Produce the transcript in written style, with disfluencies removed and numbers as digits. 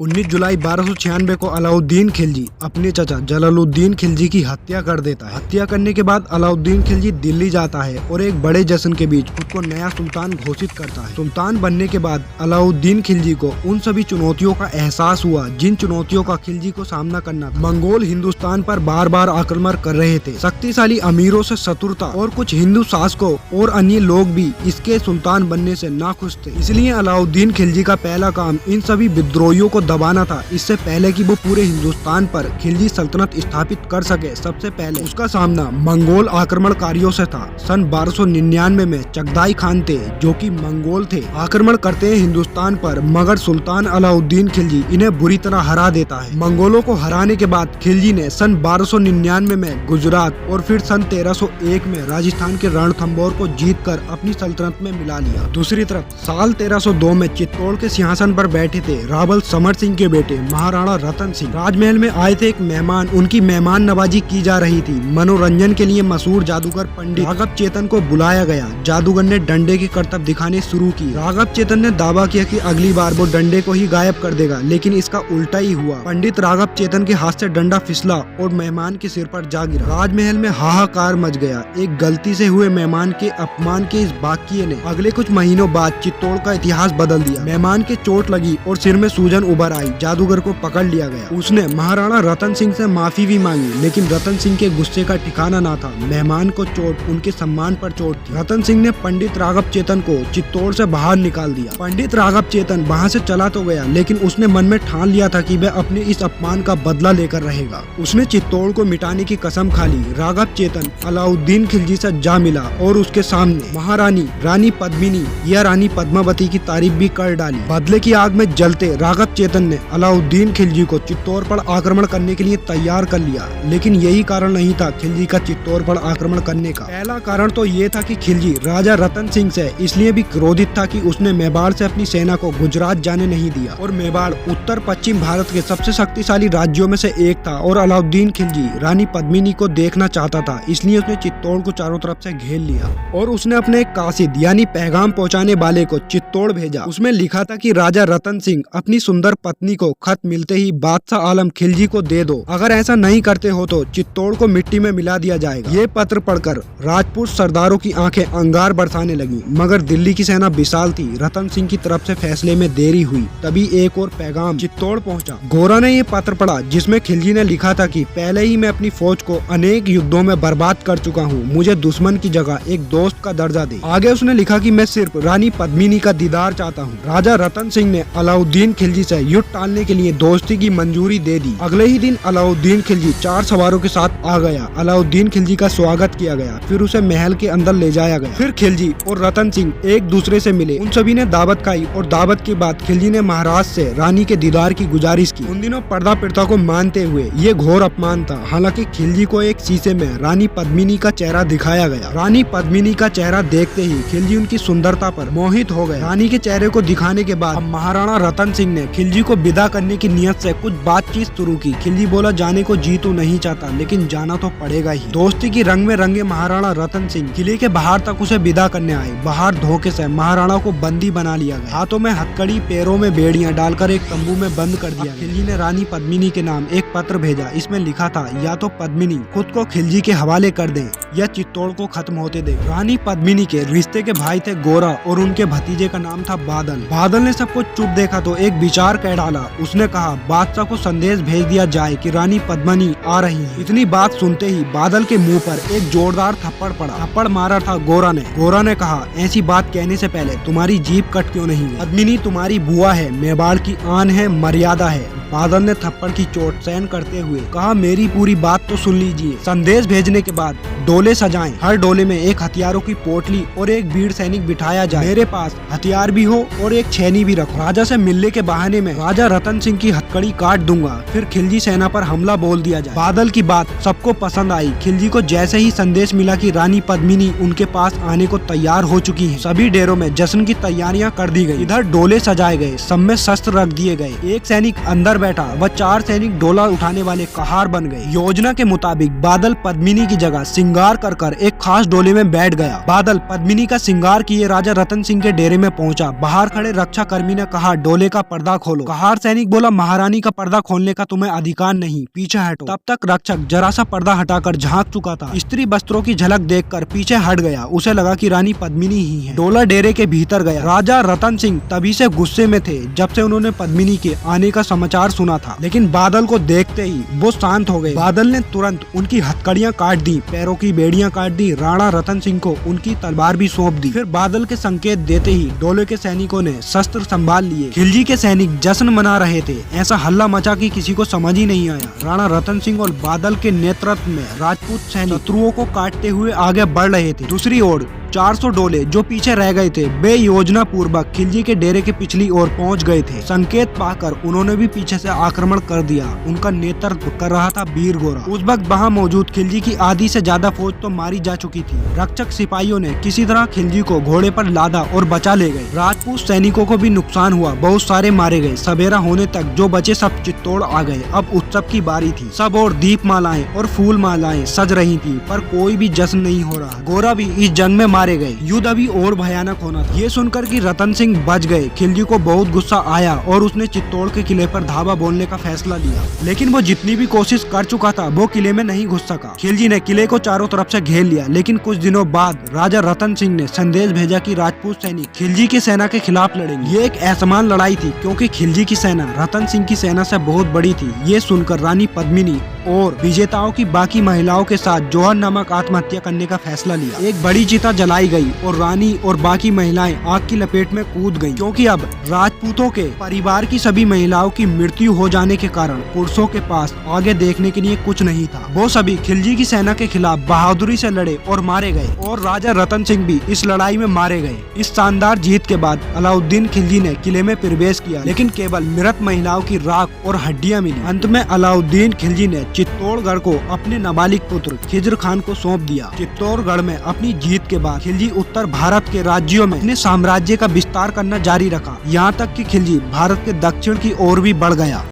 19 जुलाई 1296 को अलाउद्दीन खिलजी अपने चाचा जलालुद्दीन खिलजी की हत्या कर देता है। हत्या करने के बाद अलाउद्दीन खिलजी दिल्ली जाता है और एक बड़े जश्न के बीच खुद को नया सुल्तान घोषित करता है। सुल्तान बनने के बाद अलाउद्दीन खिलजी को उन सभी चुनौतियों का एहसास हुआ जिन चुनौतियों का खिलजी को सामना करना था। मंगोल हिंदुस्तान पर बार बार आक्रमण कर रहे थे, शक्तिशाली अमीरों से शत्रुता और कुछ हिंदू शासकों और अन्य लोग भी इसके सुल्तान बनने से नाखुश थे। इसलिए अलाउद्दीन खिलजी का पहला काम इन सभी विद्रोहियों को दबाना था। इससे पहले कि वो पूरे हिंदुस्तान पर खिलजी सल्तनत स्थापित कर सके, सबसे पहले उसका सामना मंगोल आक्रमणकारियों से था। सन 1299 में चगताई खान थे जो कि मंगोल थे, आक्रमण करते हैं हिंदुस्तान पर, मगर सुल्तान अलाउद्दीन खिलजी इन्हें बुरी तरह हरा देता है। मंगोलों को हराने के बाद खिलजी ने सन 1299 में गुजरात और फिर सन 1301 में राजस्थान के रणथंभौर को जीतकर अपनी सल्तनत में मिला लिया। दूसरी तरफ साल 1302 में चित्तौड़ के सिंहासन पर बैठे थे रावल समर सिंह के बेटे महाराणा रतन सिंह। राजमहल में आए थे एक मेहमान, उनकी मेहमान नवाजी की जा रही थी। मनोरंजन के लिए मशहूर जादूगर पंडित राघव चेतन को बुलाया गया। जादूगर ने डंडे की करतब दिखाने शुरू की। राघव चेतन ने दावा किया कि अगली बार वो डंडे को ही गायब कर देगा, लेकिन इसका उल्टा ही हुआ। पंडित राघव चेतन के हाथ से डंडा फिसला और मेहमान के सिर पर जा गिरा। राजमहल में हाहाकार मच गया। एक गलती से हुए मेहमान के अपमान के इस वाकये ने अगले कुछ महीनों बाद चित्तौड़ का इतिहास बदल दिया। मेहमान के चोट लगी और सिर में सूजन उभर आई। जादूगर को पकड़ लिया गया। उसने महाराणा रतन सिंह से माफी भी मांगी, लेकिन रतन सिंह के गुस्से का ठिकाना ना था। मेहमान को चोट उनके सम्मान पर चोट थी। रतन सिंह ने पंडित राघव चेतन को चित्तौड़ से बाहर निकाल दिया। पंडित राघव चेतन वहाँ से चला तो गया, लेकिन उसने मन में ठान लिया था कि वह अपने इस अपमान का बदला लेकर रहेगा। उसने चित्तौड़ को मिटाने की कसम खा ली। राघव चेतन अलाउद्दीन खिलजी से जा मिला और उसके सामने महारानी रानी पद्मिनी या रानी पद्मावती की तारीफ भी कर डाली। बदले की आग में जलते राघव चेतन ने अलाउद्दीन खिलजी को चित्तौड़ पर आक्रमण करने के लिए तैयार कर लिया, लेकिन यही कारण नहीं था खिलजी का चित्तौड़ पर आक्रमण करने का। पहला कारण तो ये था कि खिलजी राजा रतन सिंह से इसलिए भी क्रोधित था कि उसने मेवाड़ से अपनी सेना को गुजरात जाने नहीं दिया, और मेवाड़ उत्तर पश्चिम भारत के सबसे शक्तिशाली राज्यों में से एक था और अलाउद्दीन खिलजी रानी पद्मिनी को देखना चाहता था। इसलिए उसने चित्तौड़ को चारों तरफ से घेर लिया और उसने अपने एक कासिद यानी पैगाम पहुँचाने वाले को चित्तौड़ भेजा। उसमें लिखा था कि राजा रतन सिंह अपनी सुंदर पत्नी को खत मिलते ही बादशाह आलम खिलजी को दे दो। अगर ऐसा नहीं करते हो तो चित्तौड़ को मिट्टी में मिला दिया जाएगा। ये पत्र पढ़कर राजपूत सरदारों की आंखें अंगार बरसाने लगी, मगर दिल्ली की सेना विशाल थी। रतन सिंह की तरफ से फैसले में देरी हुई। तभी एक और पैगाम चित्तौड़ पहुंचा। गोरा ने ये पत्र पढ़ा जिसमें खिलजी ने लिखा था कि पहले ही मैं अपनी फौज को अनेक युद्धों में बर्बाद कर चुका हूँ, मुझे दुश्मन की जगह एक दोस्त का दर्जा दे। आगे उसने लिखा कि मैं सिर्फ रानी पद्मिनी का दीदार चाहता हूँ। राजा रतन सिंह ने अलाउद्दीन खिलजी से युद्ध टालने के लिए दोस्ती की मंजूरी दे दी। अगले ही दिन अलाउद्दीन खिलजी 4 सवारों के साथ आ गया। अलाउद्दीन खिलजी का स्वागत किया गया, फिर उसे महल के अंदर ले जाया गया। फिर खिलजी और रतन सिंह एक दूसरे से मिले। उन सभी ने दावत खाई और दावत के बाद खिलजी ने महाराज से रानी के दीदार की गुजारिश की। उन दिनों पर्दा प्रथा को मानते हुए ये घोर अपमान था। हालांकि खिलजी को एक शीशे में रानी पद्मिनी का चेहरा दिखाया गया। रानी पद्मिनी का चेहरा देखते ही खिलजी उनकी सुंदरता पर मोहित हो गए। रानी के चेहरे को दिखाने के बाद महाराणा रतन सिंह ने खिलजी को विदा करने की नियत से कुछ बातचीत शुरू की। खिलजी बोला, जाने को जी तो नहीं चाहता, लेकिन जाना तो पड़ेगा ही। दोस्ती की रंग में रंगे महाराणा रतन सिंह किले के बाहर तक उसे विदा करने आए। बाहर धोखे से महाराणा को बंदी बना लिया गया। हाथों में हथकड़ी, पैरों में बेड़ियां डालकर एक तंबू में बंद कर दिया। खिलजी ने रानी पद्मिनी के नाम एक पत्र भेजा। इसमें लिखा था, या तो पद्मिनी खुद को खिलजी के हवाले कर दे या चित्तौड़ को खत्म होते दे। रानी पद्मिनी के रिश्ते के भाई थे गोरा और उनके भतीजे का नाम था बादल। बादल ने सब कुछ चुप देखा तो एक विचार कह डाला। उसने कहा, बादशाह को संदेश भेज दिया जाए कि रानी पद्मिनी आ रही है। इतनी बात सुनते ही बादल के मुंह पर एक जोरदार थप्पड़ पड़ा। थप्पड़ मारा था गोरा ने। गोरा ने कहा, ऐसी बात कहने से पहले तुम्हारी जीभ कट क्यों नहीं है? पद्मिनी तुम्हारी बुआ है, मेवाड़ की आन है, मर्यादा है। बादल ने थप्पड़ की चोट सहन करते हुए कहा, मेरी पूरी बात तो सुन लीजिए। संदेश भेजने के बाद डोले सजाएं। हर डोले में एक हथियारों की पोटली और एक वीर सैनिक बिठाया जाए। मेरे पास हथियार भी हो और एक छेनी भी रखो। राजा से मिलने के बहाने में राजा रतन सिंह की हथकड़ी काट दूंगा, फिर खिलजी सेना पर हमला बोल दिया जाए। बादल की बात सबको पसंद आई। खिलजी को जैसे ही संदेश मिला कि रानी पद्मिनी उनके पास आने को तैयार हो चुकी है, सभी डेरों में जश्न की तैयारियां कर दी गई। इधर डोले सजाए गए, सब में शस्त्र रख दिए गए। एक सैनिक अंदर ऊपर बैठा वह 4 सैनिक डोला उठाने वाले कहार बन गए। योजना के मुताबिक बादल पद्मिनी की जगह श्रृंगार कर एक खास डोले में बैठ गया। बादल पद्मिनी का श्रृंगार किए राजा रतन सिंह के डेरे में पहुंचा। बाहर खड़े रक्षा कर्मी ने कहा, डोले का पर्दा खोलो। कहार सैनिक बोला, महारानी का पर्दा खोलने का तुम्हें अधिकार नहीं, पीछे हटो। तब तक रक्षक जरा सा पर्दा हटाकर झांक चुका था। स्त्री वस्त्रों की झलक देखकर पीछे हट गया। उसे लगा कि रानी पद्मिनी ही है। डोला डेरे के भीतर गया। राजा रतन सिंह तभी से गुस्से में थे जब से उन्होंने पद्मिनी के आने का समाचार सुना था, लेकिन बादल को देखते ही वो शांत हो गए। बादल ने तुरंत उनकी हथकड़ियां काट दी, पैरों की बेड़ियां काट दी। राणा रतन सिंह को उनकी तलवार भी सौंप दी। फिर बादल के संकेत देते ही डोले के सैनिकों ने शस्त्र संभाल लिए। खिलजी के सैनिक जश्न मना रहे थे। ऐसा हल्ला मचा कि किसी को समझ ही नहीं आया। राणा रतन सिंह और बादल के नेतृत्व में राजपूत सैनिक शत्रुओं को काटते हुए आगे बढ़ रहे थे। दूसरी ओर 400 डोले जो पीछे रह गए थे वे योजना पूर्वक खिलजी के डेरे के पिछली ओर पहुंच गए थे। संकेत पाकर उन्होंने भी पीछे से आक्रमण कर दिया। उनका नेतृत्व कर रहा था वीर गोरा। उस वक्त वहां मौजूद खिलजी की आधी से ज्यादा फौज तो मारी जा चुकी थी। रक्षक सिपाहियों ने किसी तरह खिलजी को घोड़े पर लादा और बचा ले गए। राजपूत सैनिकों को भी नुकसान हुआ, बहुत सारे मारे गए। सवेरा होने तक जो बचे सब चित्तौड़ आ गए। अब उत्सव की बारी थी। सब और दीप मालाएं और फूल मालाएं सज रही थी, पर कोई भी जश्न नहीं हो रहा। गोरा भी इस जंग में मारे गए। युद्ध अभी और भयानक होना था। ये सुनकर कि रतन सिंह बच गए, खिलजी को बहुत गुस्सा आया और उसने चित्तौड़ के किले पर धावा बोलने का फैसला लिया। लेकिन वो जितनी भी कोशिश कर चुका था वो किले में नहीं घुस सका। खिलजी ने किले को चारों तरफ से घेर लिया। लेकिन कुछ दिनों बाद राजा रतन सिंह ने संदेश भेजा कि राजपूत सैनिक खिलजी की सेना के खिलाफ लड़ेंगे। ये एक असमान लड़ाई थी क्योंकि खिलजी की सेना रतन सिंह की सेना से बहुत बड़ी थी। ये सुनकर रानी पद्मिनी और विजेताओं की बाकी महिलाओं के साथ जौहर नामक आत्महत्या करने का फैसला लिया। एक बड़ी चिता जलाई गई और रानी और बाकी महिलाएं आग की लपेट में कूद गईं, क्योंकि अब राजपूतों के परिवार की सभी महिलाओं की मृत्यु हो जाने के कारण पुरुषों के पास आगे देखने के लिए कुछ नहीं था। वो सभी खिलजी की सेना के खिलाफ बहादुरी से लड़े और मारे गए और राजा रतन सिंह भी इस लड़ाई में मारे गए। इस शानदार जीत के बाद अलाउद्दीन खिलजी ने किले में प्रवेश किया, लेकिन केवल मृत महिलाओं की राख और हड्डियां मिली। अंत में अलाउद्दीन खिलजी ने चित्तौड़गढ़ को अपने नाबालिग पुत्र खिज्र खान को सौंप दिया। चित्तौड़गढ़ में अपनी जीत के बाद खिलजी उत्तर भारत के राज्यों में अपने साम्राज्य का विस्तार करना जारी रखा, यहाँ तक कि खिलजी भारत के दक्षिण की ओर भी बढ़ गया।